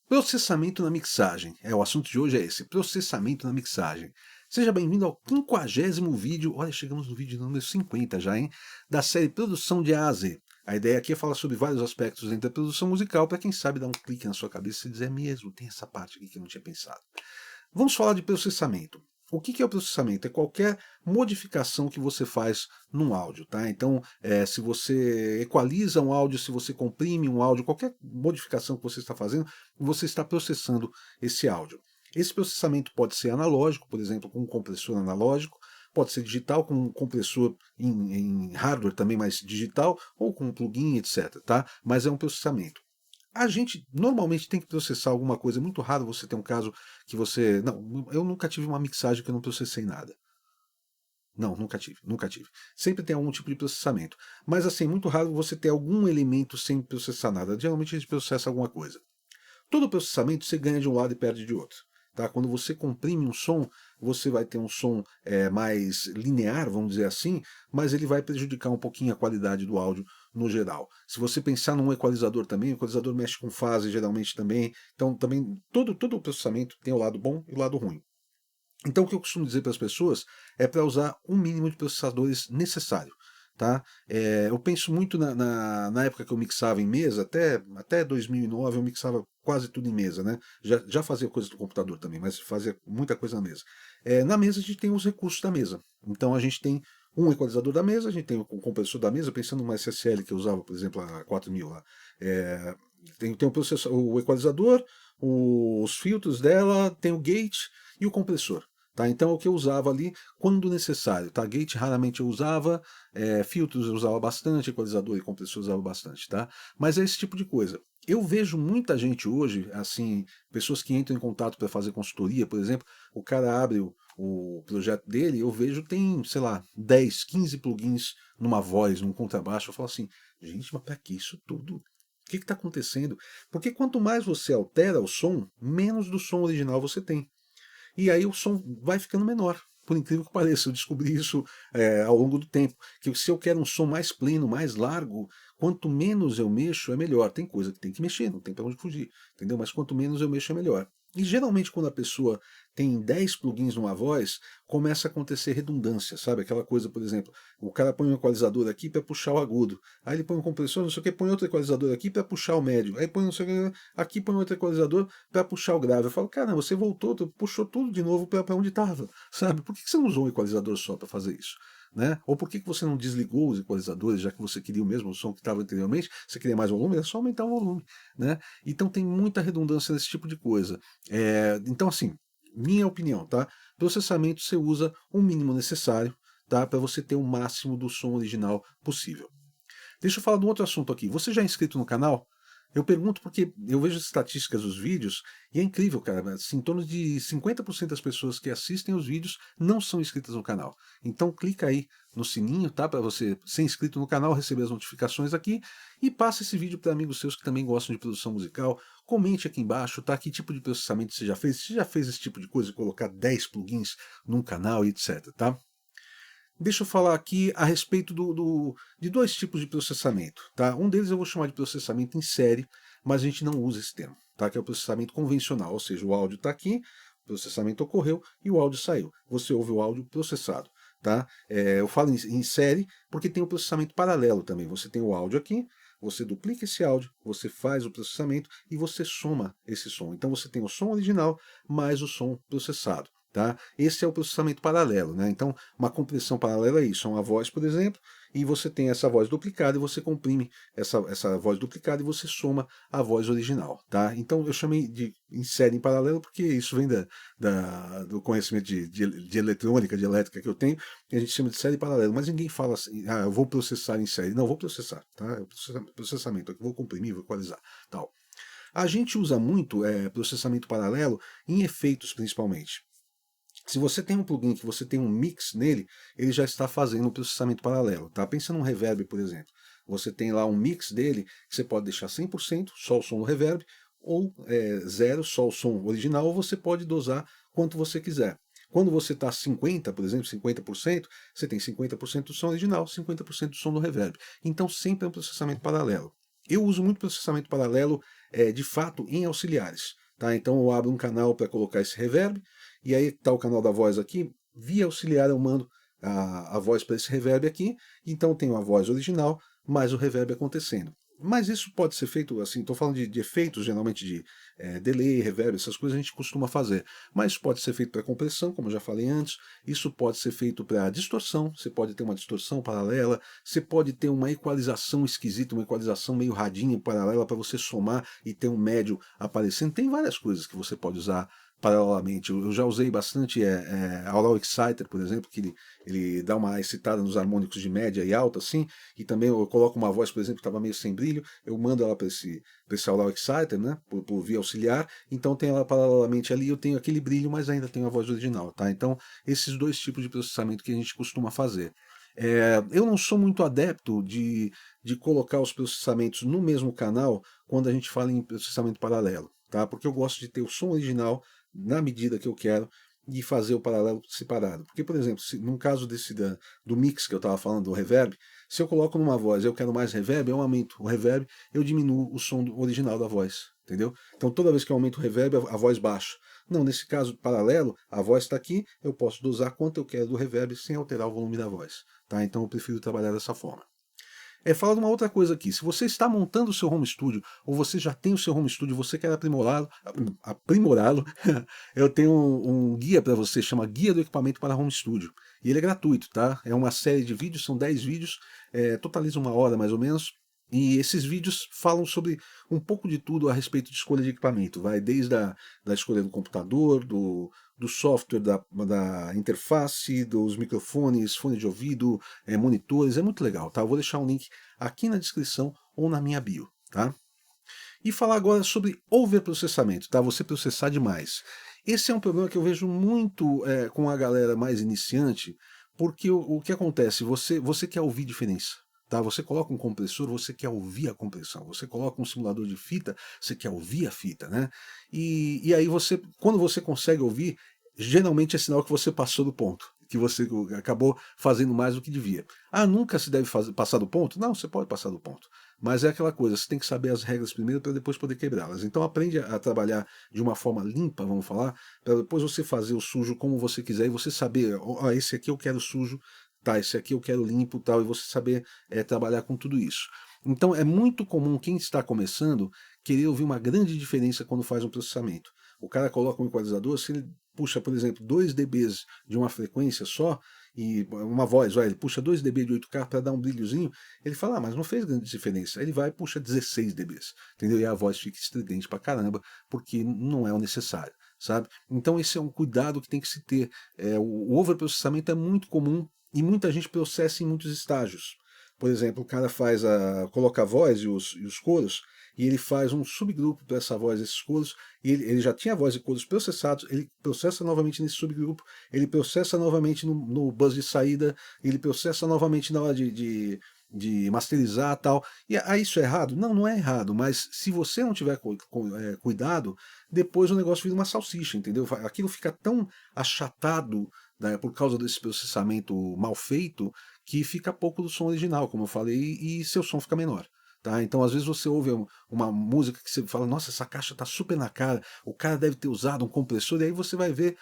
Processamento na mixagem. O assunto de hoje é esse, processamento na mixagem. Seja bem-vindo ao 50º vídeo, olha, chegamos no vídeo número 50 já, hein? Da série Produção de A a Z. A ideia aqui é falar sobre vários aspectos dentro da produção musical, para quem sabe dar um clique na sua cabeça e dizer, é mesmo, tem essa parte aqui que eu não tinha pensado. Vamos falar de processamento. O que é o processamento? É qualquer modificação que você faz num áudio, tá? Então, se você equaliza um áudio, se você comprime um áudio, qualquer modificação que você está fazendo, você está processando esse áudio. Esse processamento pode ser analógico, por exemplo, com um compressor analógico, pode ser digital, com um compressor em hardware também, mais digital, ou com um plugin, etc, tá? Mas é um processamento. A gente normalmente tem que processar alguma coisa. É muito raro você ter um caso que você. Não, eu nunca tive uma mixagem que eu não processei nada. Não, nunca tive, nunca tive. Sempre tem algum tipo de processamento. Mas assim, muito raro você ter algum elemento sem processar nada. Geralmente a gente processa alguma coisa. Todo processamento você ganha de um lado e perde de outro. Tá? Quando você comprime um som, você vai ter um som mais linear, vamos dizer assim, mas ele vai prejudicar um pouquinho a qualidade do áudio no geral. Se você pensar num equalizador também, o equalizador mexe com fase geralmente também. Então também todo o processamento tem o lado bom e o lado ruim. Então o que eu costumo dizer para as pessoas é para usar o mínimo de processadores necessário. Tá? Eu penso muito na época que eu mixava em mesa, até 2009 eu mixava quase tudo em mesa, né? Já fazia coisa do computador também, mas fazia muita coisa na mesa. Na mesa a gente tem os recursos da mesa. Então a gente tem um equalizador da mesa, a gente tem o compressor da mesa, pensando numa SSL que eu usava, por exemplo, a 4000 lá. É, tem o equalizador, os filtros dela, tem o gate e o compressor. Tá? Então é o que eu usava ali quando necessário. Tá? Gate raramente eu usava, filtros eu usava bastante, equalizador e compressor eu usava bastante. Tá? Mas é esse tipo de coisa. Eu vejo muita gente hoje, assim, pessoas que entram em contato para fazer consultoria, por exemplo, o cara abre o projeto dele, eu vejo tem, sei lá, 10, 15 plugins numa voz, num contrabaixo. Eu falo assim, gente, mas para que isso tudo? O que está acontecendo? Porque quanto mais você altera o som, menos do som original você tem. E aí o som vai ficando menor. Por incrível que pareça, eu descobri isso ao longo do tempo. Que se eu quero um som mais pleno, mais largo, quanto menos eu mexo, é melhor. Tem coisa que tem que mexer, não tem para onde fugir. Entendeu? Mas quanto menos eu mexo, é melhor. E geralmente quando a pessoa tem 10 plugins numa voz, começa a acontecer redundância, sabe? Aquela coisa, por exemplo, o cara põe um equalizador aqui para puxar o agudo, aí ele põe um compressor, não sei o que, põe outro equalizador aqui para puxar o médio, aí põe não sei o que, aqui põe outro equalizador para puxar o grave. Eu falo, cara, você voltou, puxou tudo de novo para onde estava, sabe? Por que você não usou um equalizador só para fazer isso? Né? Ou por que você não desligou os equalizadores, já que você queria o mesmo som que estava anteriormente, você queria mais volume, é só aumentar o volume. Né? Então tem muita redundância nesse tipo de coisa. Então, assim, minha opinião, tá? Processamento você usa o mínimo necessário, tá? Para você ter o máximo do som original possível. Deixa eu falar de um outro assunto aqui. Você já é inscrito no canal? Eu pergunto porque eu vejo as estatísticas dos vídeos e é incrível, cara. Assim, em torno de 50% das pessoas que assistem os vídeos não são inscritas no canal. Então clica aí no sininho, tá? Para você ser inscrito no canal, receber as notificações aqui e passa esse vídeo para amigos seus que também gostam de produção musical. Comente aqui embaixo, tá? Que tipo de processamento você já fez? Você já fez esse tipo de coisa, colocar 10 plugins num canal e etc, tá? Deixa eu falar aqui a respeito de dois tipos de processamento. Tá? Um deles eu vou chamar de processamento em série, mas a gente não usa esse termo, tá? Que é o processamento convencional, ou seja, o áudio está aqui, o processamento ocorreu e o áudio saiu. Você ouve o áudio processado. Tá? Eu falo em série porque tem o processamento paralelo também. Você tem o áudio aqui, você duplica esse áudio, você faz o processamento e você soma esse som. Então você tem o som original mais o som processado. Tá? Esse é o processamento paralelo. Né? Então, uma compressão paralela é isso, é uma voz, por exemplo, e você tem essa voz duplicada e você comprime essa voz duplicada e você soma a voz original. Tá? Então, eu chamei de em série em paralelo porque isso vem do conhecimento de eletrônica, de elétrica que eu tenho, e a gente chama de série paralelo, mas ninguém fala assim, eu vou processar em série. Não, eu vou processar. Tá? É processamento, eu vou comprimir, vou equalizar. Tal. A gente usa muito processamento paralelo em efeitos, principalmente. Se você tem um plugin que você tem um mix nele, ele já está fazendo um processamento paralelo. Tá? Pensa num reverb, por exemplo. Você tem lá um mix dele que você pode deixar 100%, só o som do reverb, ou zero, só o som original, ou você pode dosar quanto você quiser. Quando você está 50, por exemplo, 50%, você tem 50% do som original, 50% do som do reverb. Então sempre é um processamento paralelo. Eu uso muito processamento paralelo de fato em auxiliares. Tá? Então eu abro um canal para colocar esse reverb, e aí está o canal da voz aqui, via auxiliar eu mando a voz para esse reverb aqui, então eu tenho a voz original, mais o reverb acontecendo. Mas isso pode ser feito, assim, estou falando de efeitos, geralmente de delay, reverb, essas coisas a gente costuma fazer. Mas pode ser feito para compressão, como eu já falei antes, isso pode ser feito para distorção, você pode ter uma distorção paralela, você pode ter uma equalização esquisita, uma equalização meio radinha paralela para você somar e ter um médio aparecendo. Tem várias coisas que você pode usar paralelamente. Eu já usei bastante Aural Exciter, por exemplo, que ele dá uma excitada nos harmônicos de média e alta, assim, e também eu coloco uma voz, por exemplo, que estava meio sem brilho, eu mando ela para esse Aural Exciter, né, por via auxiliar, então tem ela paralelamente ali, eu tenho aquele brilho, mas ainda tenho a voz original, tá? Então, esses dois tipos de processamento que a gente costuma fazer. Eu não sou muito adepto de colocar os processamentos no mesmo canal quando a gente fala em processamento paralelo, tá? Porque eu gosto de ter o som original na medida que eu quero e fazer o paralelo separado. Porque, por exemplo, num caso do mix que eu estava falando, do reverb, se eu coloco numa voz eu quero mais reverb, eu aumento o reverb, eu diminuo o som original da voz, entendeu? Então toda vez que eu aumento o reverb, a voz baixa. Não, nesse caso paralelo, a voz está aqui, eu posso dosar quanto eu quero do reverb sem alterar o volume da voz. Tá? Então eu prefiro trabalhar dessa forma. Fala de uma outra coisa aqui. Se você está montando o seu home studio, ou você já tem o seu home studio, você quer aprimorá-lo, eu tenho um guia para você, chama Guia do Equipamento para Home Studio. E ele é gratuito, tá? É uma série de vídeos, são 10 vídeos, totaliza 1 hora mais ou menos. E esses vídeos falam sobre um pouco de tudo a respeito de escolha de equipamento. Vai desde da escolha do computador, do software, da interface, dos microfones, fone de ouvido, monitores, é muito legal, tá? Eu vou deixar um link aqui na descrição ou na minha bio, tá? E falar agora sobre overprocessamento, tá? Você processar demais. Esse é um problema que eu vejo muito com a galera mais iniciante, porque o que acontece? Você quer ouvir diferença. Tá? Você coloca um compressor, você quer ouvir a compressão. Você coloca um simulador de fita, você quer ouvir a fita, né? E aí quando você consegue ouvir, geralmente é sinal que você passou do ponto, que você acabou fazendo mais do que devia. Ah, nunca se deve passar do ponto? Não, você pode passar do ponto. Mas é aquela coisa, você tem que saber as regras primeiro para depois poder quebrá-las. Então aprende a trabalhar de uma forma limpa, vamos falar, para depois você fazer o sujo como você quiser e você saber, ó, esse aqui eu quero sujo, tá, esse aqui eu quero limpo, tal, e você saber trabalhar com tudo isso. Então é muito comum quem está começando querer ouvir uma grande diferença quando faz um processamento. O cara coloca um equalizador, se ele puxa, por exemplo, 2 dBs de uma frequência só, e uma voz, ele puxa 2 dB de 8K para dar um brilhozinho, ele fala, mas não fez grande diferença. Aí ele vai e puxa 16 dBs, entendeu? E a voz fica estridente pra caramba, porque não é o necessário, sabe? Então esse é um cuidado que tem que se ter. O overprocessamento é muito comum e muita gente processa em muitos estágios. Por exemplo, o cara coloca a voz e os coros, e ele faz um subgrupo para essa voz e esses coros, e ele já tinha a voz e coros processados, ele processa novamente nesse subgrupo, ele processa novamente no bus de saída, ele processa novamente na hora de masterizar tal. E aí isso é errado? Não, não é errado, mas se você não tiver cuidado, depois o negócio vira uma salsicha, entendeu? Aquilo fica tão achatado, né, por causa desse processamento mal feito, que fica pouco do som original, como eu falei, e seu som fica menor. Tá? Então, às vezes você ouve uma música que você fala, nossa, essa caixa tá super na cara, o cara deve ter usado um compressor, e aí você vai ver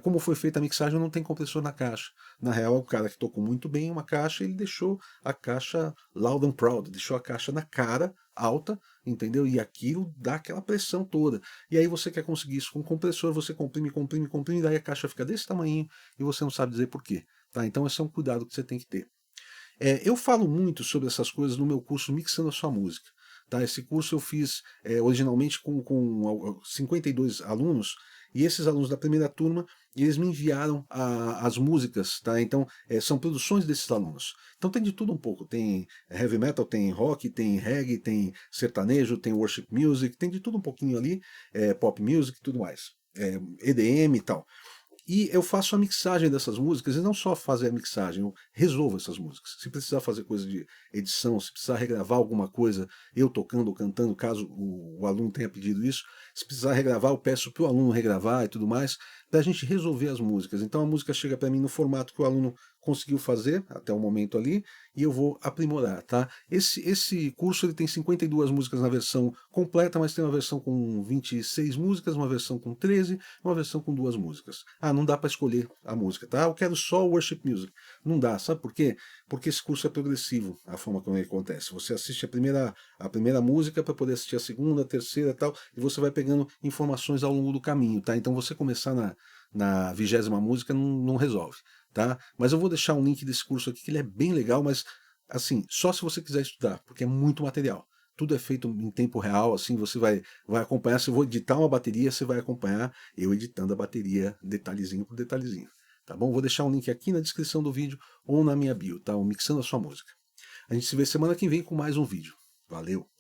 como foi feita a mixagem, não tem compressor na caixa. Na real, o cara que tocou muito bem uma caixa, ele deixou a caixa loud and proud, deixou a caixa na cara, alta, entendeu? E aquilo dá aquela pressão toda. E aí você quer conseguir isso com o compressor, você comprime, comprime, comprime, daí a caixa fica desse tamanho e você não sabe dizer por quê. Tá? Então esse é um cuidado que você tem que ter. Eu falo muito sobre essas coisas no meu curso Mixando a Sua Música. Tá? Esse curso eu fiz originalmente com 52 alunos, e esses alunos da primeira turma, eles me enviaram as músicas, tá? Então são produções desses alunos. Então tem de tudo um pouco, tem heavy metal, tem rock, tem reggae, tem sertanejo, tem worship music, tem de tudo um pouquinho ali, pop music e tudo mais, EDM e tal. E eu faço a mixagem dessas músicas, e não só fazer a mixagem, eu resolvo essas músicas. Se precisar fazer coisa de edição, se precisar regravar alguma coisa, eu tocando ou cantando, caso o aluno tenha pedido isso, se precisar regravar, eu peço para o aluno regravar e tudo mais, para a gente resolver as músicas. Então a música chega para mim no formato que o aluno conseguiu fazer até o momento ali, e eu vou aprimorar, tá? Esse curso ele tem 52 músicas na versão completa, mas tem uma versão com 26 músicas, uma versão com 13, uma versão com 2 músicas. Ah, não dá para escolher a música, tá? Eu quero só worship music. Não dá, sabe por quê? Porque esse curso é progressivo, a forma como ele acontece. Você assiste a primeira música para poder assistir a segunda, a terceira e tal, e você vai pegando informações ao longo do caminho, tá? Então você começar na 20ª música não resolve, tá? Mas eu vou deixar um link desse curso aqui, que ele é bem legal, mas assim, só se você quiser estudar, porque é muito material. Tudo é feito em tempo real, assim, você vai acompanhar. Se eu vou editar uma bateria, você vai acompanhar eu editando a bateria detalhezinho por detalhezinho. Tá bom? Vou deixar um link aqui na descrição do vídeo ou na minha bio, tá? O Mixando a Sua Música. A gente se vê semana que vem com mais um vídeo. Valeu!